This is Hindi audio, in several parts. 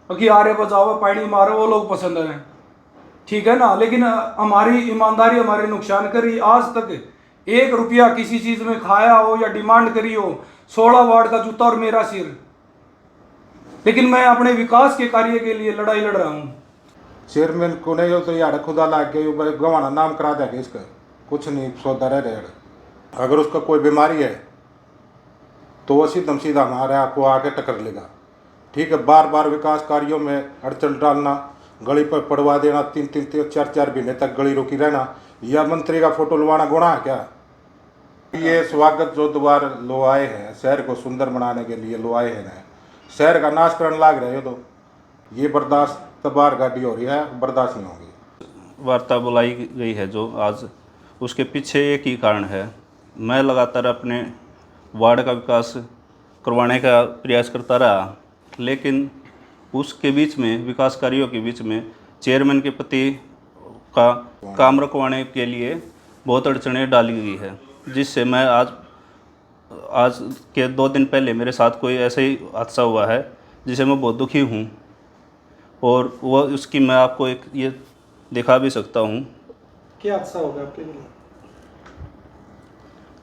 कि आरे बचाओ पानी मारो वो लोग पसंद है, ठीक है ना। लेकिन हमारी ईमानदारी हमारे नुकसान करी। आज तक 1 रुपया किसी चीज में खाया हो या डिमांड करी हो, 16 वार्ड का जूता और मेरा सिर। लेकिन मैं अपने विकास के कार्य के लिए लड़ाई लड़ रहा हूँ। चेयरमैन को नहीं हो तो यार खुदा ला के गवाना नाम करा देगा इसका, कुछ नहीं सौदा रह रहेगा। अगर उसका कोई बीमारी है तो वो सीधम सीधा हमारे आपको आके टक्कर लेगा, ठीक है। बार बार विकास कार्यों में अड़चन डालना, गली पर पड़वा देना, 3-3 4-4 महीने तक गली रोकी रहना, या मंत्री का फोटो लवाना गुनाह है क्या? ये स्वागत जो द्वार लो आए हैं शहर को सुंदर बनाने के लिए लो आए हैं, शहर का नाश करने लाग रहे हो तो ये बर्दाश्त तबार गाड़ी हो रही है, बर्दाश्त नहीं होगी। वार्ता बुलाई गई है जो आज, उसके पीछे एक ही कारण है। मैं लगातार अपने वार्ड का विकास करवाने का प्रयास करता रहा, लेकिन उसके बीच में, विकास कार्यों के बीच में चेयरमैन के पति का काम रुकवाने के लिए बहुत अड़चनें डाली गई है, जिससे मैं आज के 2 दिन पहले मेरे साथ कोई ऐसा ही हादसा हुआ है जिसे मैं बहुत दुखी हूँ। और वह उसकी मैं आपको एक ये दिखा भी सकता हूँ। क्या हादसा होगा आपके लिए?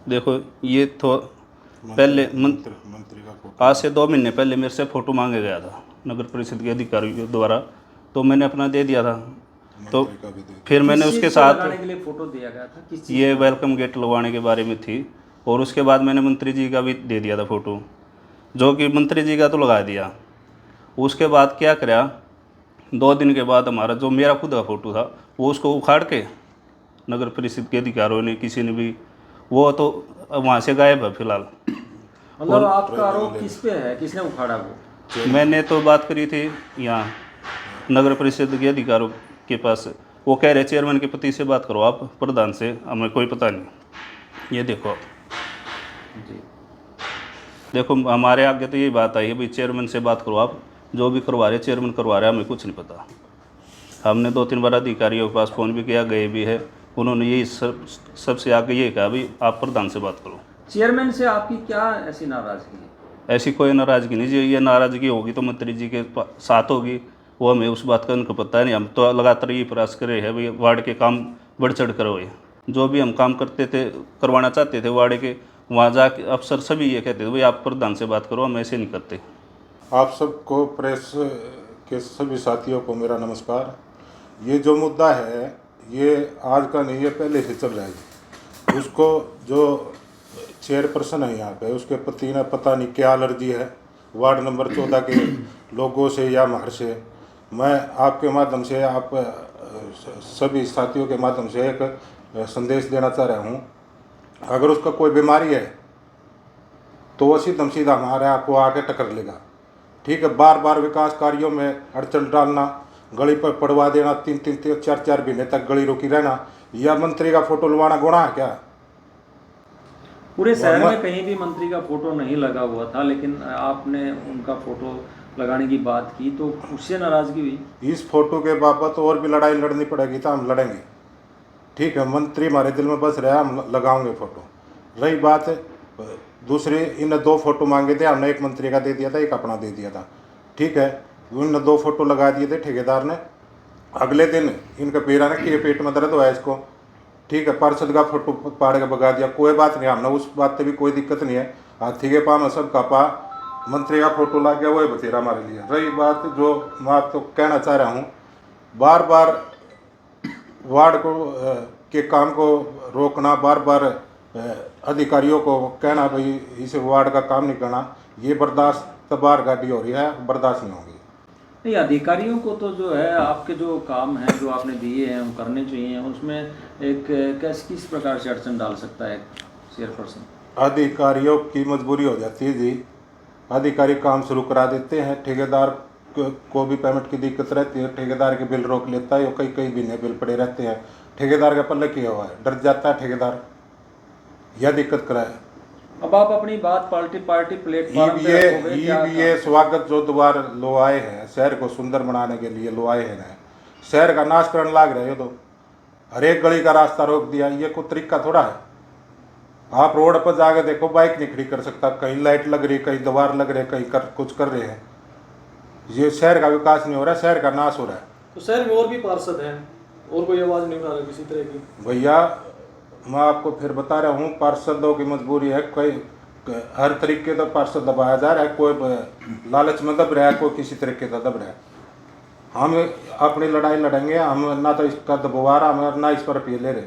देखो, ये तो पहले मंत्री का फोटो आज से 2 महीने पहले मेरे से फ़ोटो मांगे गया था नगर परिषद के अधिकारियों द्वारा, तो मैंने अपना दे दिया था। तो मंत्री का भी दे फिर मैंने उसके साथ लगाने के लिए फोटो दिया गया था, किस चीज़ ये वेलकम गेट लगवाने के बारे में थी, और उसके बाद मैंने मंत्री जी का भी दे दिया था फ़ोटो, जो कि मंत्री जी का तो लगा दिया। उसके बाद क्या करा, 2 दिन के बाद हमारा जो मेरा खुद का फ़ोटो था वो उसको उखाड़ के नगर परिषद के अधिकारियों ने, किसी ने भी, वो तो वहाँ से गायब है फिलहाल। मतलब आपका आरोप किस पे है, किसने उखाड़ा वो? मैंने तो बात करी थी यहाँ नगर परिषद के अधिकारियों के पास, वो कह रहे चेयरमैन के पति से बात करो आप, प्रधान से हमें कोई पता नहीं। ये देखो जी, देखो हमारे आगे तो यही बात आई है भाई, चेयरमैन से बात करो आप, जो भी करवा रहे चेयरमैन करवा रहे, हमें कुछ नहीं पता। हमने 2-3 बार अधिकारियों के पास फ़ोन भी किया, गए भी है, उन्होंने यही सबसे आगे ये कहा भाई आप प्रधान से बात करो। चेयरमैन से आपकी क्या ऐसी नाराजगी है? ऐसी कोई नाराज़गी नहीं जी, ये नाराज़गी होगी तो मंत्री जी के साथ होगी, वो हमें उस बात का उनको पता नहीं। हम तो लगातार ये प्रयास कर रहे हैं भाई वार्ड के काम बढ़ चढ़ कर होए। जो भी हम काम करते थे, करवाना चाहते थे वार्ड के, वहाँ जाके अफसर सभी ये कहते थे भाई आप प्रधान से बात करो, हम ऐसे नहीं करते। आप सबको, प्रेस के सभी साथियों को मेरा नमस्कार। ये जो मुद्दा है ये आज का नहीं है, पहले से चल रहा है। उसको जो चेयरपर्सन है यहाँ पे, उसके पति ने पता नहीं क्या एलर्जी है वार्ड नंबर 14 के लोगों से या मार से। मैं आपके माध्यम से, आप सभी साथियों के माध्यम से एक संदेश देना चाह रहा हूँ। अगर उसका कोई बीमारी है तो वो सीधम सीधा हमारे आपको आके टक्कर लेगा, ठीक है। बार बार विकास कार्यों में अड़चन डालना, गली पर पड़वा देना, 3-3 4-4 महीने तक गली रोकी रहना, या मंत्री का फोटो लवाना गुनाह है क्या? पूरे शहर में कहीं भी मंत्री का फोटो नहीं लगा हुआ था, लेकिन आपने उनका फोटो लगाने की बात की तो उससे नाराजगी हुई। इस फोटो के बाबत और भी लड़ाई लड़नी पड़ेगी तो हम लड़ेंगे, ठीक है। मंत्री हमारे दिल में बस रहा, हम लगाओगे फोटो। रही बात दूसरी, इन 2 फोटो मांगे थे, हमने एक मंत्री का दे दिया था, एक अपना दे दिया था, ठीक है। इन 2 फोटो लगा दिए थे ठेकेदार ने। अगले दिन इनका पेरा ने कि पेट में दर्द हुआ है इसको, ठीक है, पार्षद का फोटो पाड़ के भगा दिया। कोई बात नहीं, हमने उस बात से भी कोई दिक्कत नहीं है। हाथी के पाँव में सब कापा, मंत्री का फोटो ला गया, वही बतेरा हमारे लिए। रही बात जो मैं आपको कहना चाह रहा हूँ, बार बार वार्ड को के काम को रोकना, बार बार अधिकारियों को कहना भाई इस वार्ड का काम नहीं करना, ये बर्दाश्त तबार गाड़ी हो रही है, बर्दाश्त नहीं होगी। नहीं, अधिकारियों को तो जो है आपके जो काम हैं जो आपने दिए हैं वो करने चाहिए, उसमें एक किस प्रकार से अड़चन डाल सकता है चेयरपर्सन? अधिकारियों की मजबूरी हो जाती है जी, अधिकारी काम शुरू करा देते हैं, ठेकेदार को भी पेमेंट की दिक्कत रहती है, ठेकेदार के बिल रोक लेता है, कई कई महीने बिल पड़े रहते हैं, ठेकेदार का पल्ले किया हुआ है, डर जाता है ठेकेदार, यह दिक्कत कराए। अब आप अपनी बात पार्टी प्लेटफॉर्म पे रखोगे क्या? ये स्वागत जो द्वार लो आए हैं शहर को सुंदर बनाने के लिए लो आए हैं, शहर का नाश करने लाग रहे हो तो हर एक गली का रास्ता रोक दिया, ये कोई तरीका थोड़ा है। आप रोड पर जाके देखो, बाइक नहीं खड़ी कर सकता, कहीं लाइट लग रही, कहीं दीवार लग रही, कहीं कुछ कर रहे हैं। ये शहर का विकास नहीं हो रहा, शहर का नाश हो रहा है। तो शहर में और भी पार्षद हैं और कोई आवाज़ नहीं उठा रहा किसी तरह की। भैया मैं आपको फिर बता रहा हूँ, पार्षदों की मजबूरी है। कोई हर तरीके का पार्षद दबाया जा रहा है, कोई लालच में दब रहा है, कोई किसी तरीके का दब रहा है। हम अपनी लड़ाई लड़ेंगे, हम ना तो इसका दबवा रहा हम ना इस पर अपील ले रहे।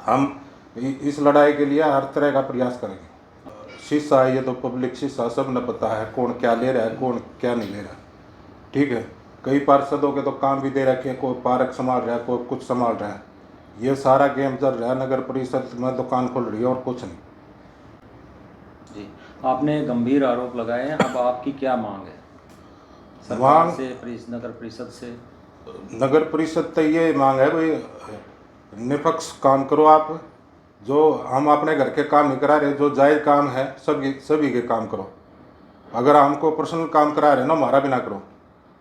हम इस लड़ाई के लिए हर तरह का प्रयास करेंगे। शीशा है ये तो पब्लिक शीशा, सब न पता है कौन क्या ले रहा है कौन क्या नहीं ले रहा है। ठीक है, कई पार्षदों के तो काम भी दे रखे हैं, कोई पार्क संभाल रहा है, कोई कुछ संभाल रहा है। ये सारा गेम चल रहा है, नगर परिषद में दुकान खोल रही है और कुछ नहीं। जी, आपने गंभीर आरोप लगाए हैं, अब आपकी क्या मांग है सरकार मांग से, नगर परिषद से? नगर परिषद तो ये मांग है भाई, निष्पक्ष काम करो आप। जो हम अपने घर के काम नहीं करा रहे, जो जायज़ काम है सभी के काम करो। अगर हमको पर्सनल काम करा रहे ना, हमारा भी ना करो।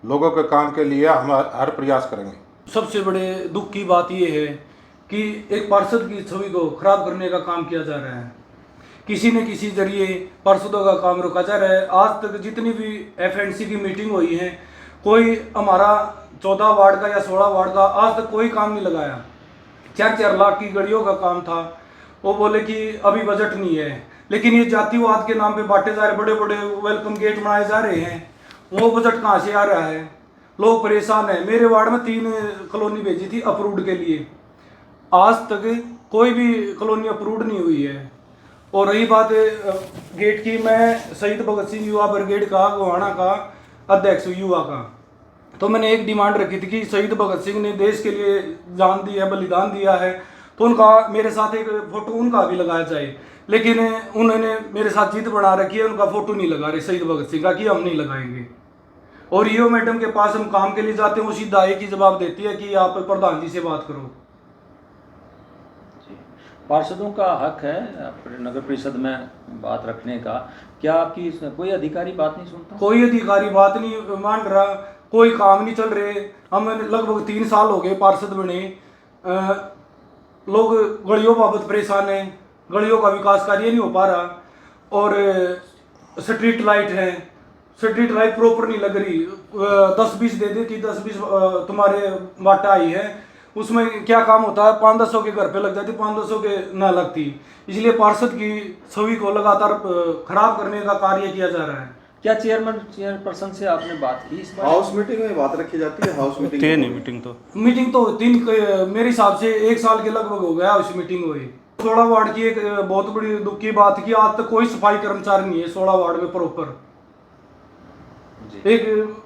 लोगों के काम के लिए हम हर प्रयास करेंगे। सबसे बड़े दुख की बात यह है कि एक पार्षद की छवि को खराब करने का काम किया जा रहा है। किसी न किसी जरिए पार्षदों का काम रोका जा रहा है। आज तक जितनी भी FNC की मीटिंग हुई है, कोई हमारा 14 वार्ड का या 16 वार्ड का आज तक कोई काम नहीं लगाया। 4-4 लाख की गलियों का काम था, वो बोले कि अभी बजट नहीं है। लेकिन ये जातिवाद के नाम पे बांटे जा रहे, बड़े बड़े वेलकम गेट बनाए जा रहे हैं, वो बजट कहाँ से आ रहा है? लोग परेशान हैं। मेरे वार्ड में 3 कॉलोनी भेजी थी अप्रूव्ड के लिए, आज तक कोई भी कॉलोनी अप्रूव्ड नहीं हुई है। और रही बात गेट की, मैं शहीद भगत सिंह युवा ब्रिगेड का गोहाना का अध्यक्ष युवा का, तो मैंने एक डिमांड रखी थी कि शहीद भगत सिंह ने देश के लिए जान दी है, बलिदान दिया है, तो उनका मेरे साथ एक फ़ोटो उनका भी लगाया जाए। लेकिन उन्होंने मेरे साथ जिद बना रखी है, उनका फ़ोटो नहीं लगा रहे शहीद भगत सिंह का, कि हम नहीं लगाएंगे। और ईओ मैडम के पास हम काम के लिए जाते हैं, वो सीधा एक ही जवाब देती है कि आप प्रधान जी से बात करो। पार्षदों का हक है नगर परिषद में बात रखने का, क्या आपकी कोई अधिकारी बात नहीं सुनता? कोई अधिकारी बात नहीं मान रहा, कोई काम नहीं चल रहे। हम लगभग 3 साल हो गए पार्षद बने, लोग गलियों बाबत परेशान हैं, गलियों का विकास कार्य नहीं हो पा रहा। और स्ट्रीट लाइट है, स्ट्रीट लाइट प्रॉपर नहीं लग रही। 10-20 दे देती, 10-20 तुम्हारे वाटा आई है, उसमें क्या काम होता है? 500 के घर पे लग जाती, 500 के ना लगती। इसलिए पार्षद की छवि को लगातार खराब करने का कार्य किया जा रहा है। क्या चेयरपर्सन से आपने बात की इस बार? हाउस मीटिंग में बात रखी जाती है, हाउस मीटिंग नहीं मीटिंग तो होती नहीं, मेरे हिसाब से 1 साल के लगभग हो गया उस मीटिंग हुई। 16 वार्ड की एक बहुत बड़ी दुख की बात की, आज तक कोई सफाई कर्मचारी नहीं है 16 वार्ड में प्रॉपर। एक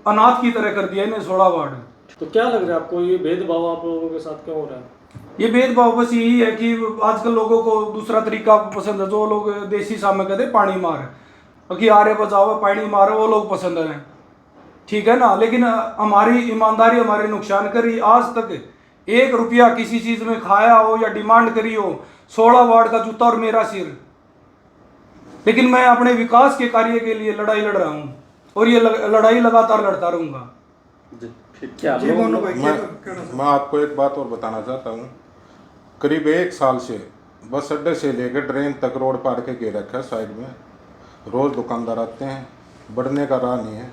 अनाथ की तरह कर दिया इन्हें 16 वार्ड। तो क्या लग रहा है आपको, ये भेदभाव आप लोगों के साथ क्यों हो रहा है? ये भेदभाव बस यही है कि आजकल लोगों को दूसरा तरीका पसंद है। जो लोग देसी सामने कहते हैं पानी मार, कि आरे बजाओ पानी मारो, वो लोग पसंद है, ठीक है ना। लेकिन हमारी ईमानदारी हमारे नुकसान करी। आज तक 1 रुपया किसी चीज़ में खाया हो या डिमांड करी हो, 16 वार्ड का जूता और मेरा सिर। लेकिन मैं अपने विकास के कार्य के लिए लड़ाई लड़ रहा हूँ और ये लड़ाई लगातार लड़ता रहूँगा। क्या मैं आपको एक बात और बताना चाहता हूँ। करीब 1 साल से बस अड्डे से लेकर ड्रेन तक रोड पार के घेर रखा है साइड में। रोज़ दुकानदार आते हैं, बढ़ने का राह नहीं है।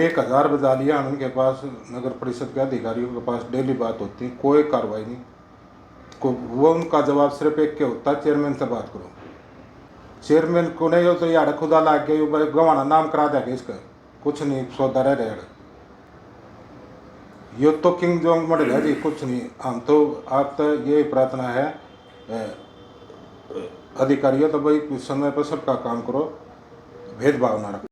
1000 बजा लिया हम उनके पास, नगर परिषद के अधिकारियों के पास डेली बात होती है, कोई कार्रवाई नहीं। वो उनका जवाब सिर्फ एक के होता है, चेयरमैन से बात करो। चेयरमैन को नहीं हो तो यार खुदा ला के गवाना नाम करा देगा इसका, कुछ नहीं सौदा रह रहेगा। ये तो किंग जोंग मर गया जी, कुछ नहीं। हम तो आप तो ये प्रार्थना है अधिकारियों तो भाई समय पर सबका काम करो, भेदभाव ना रखो।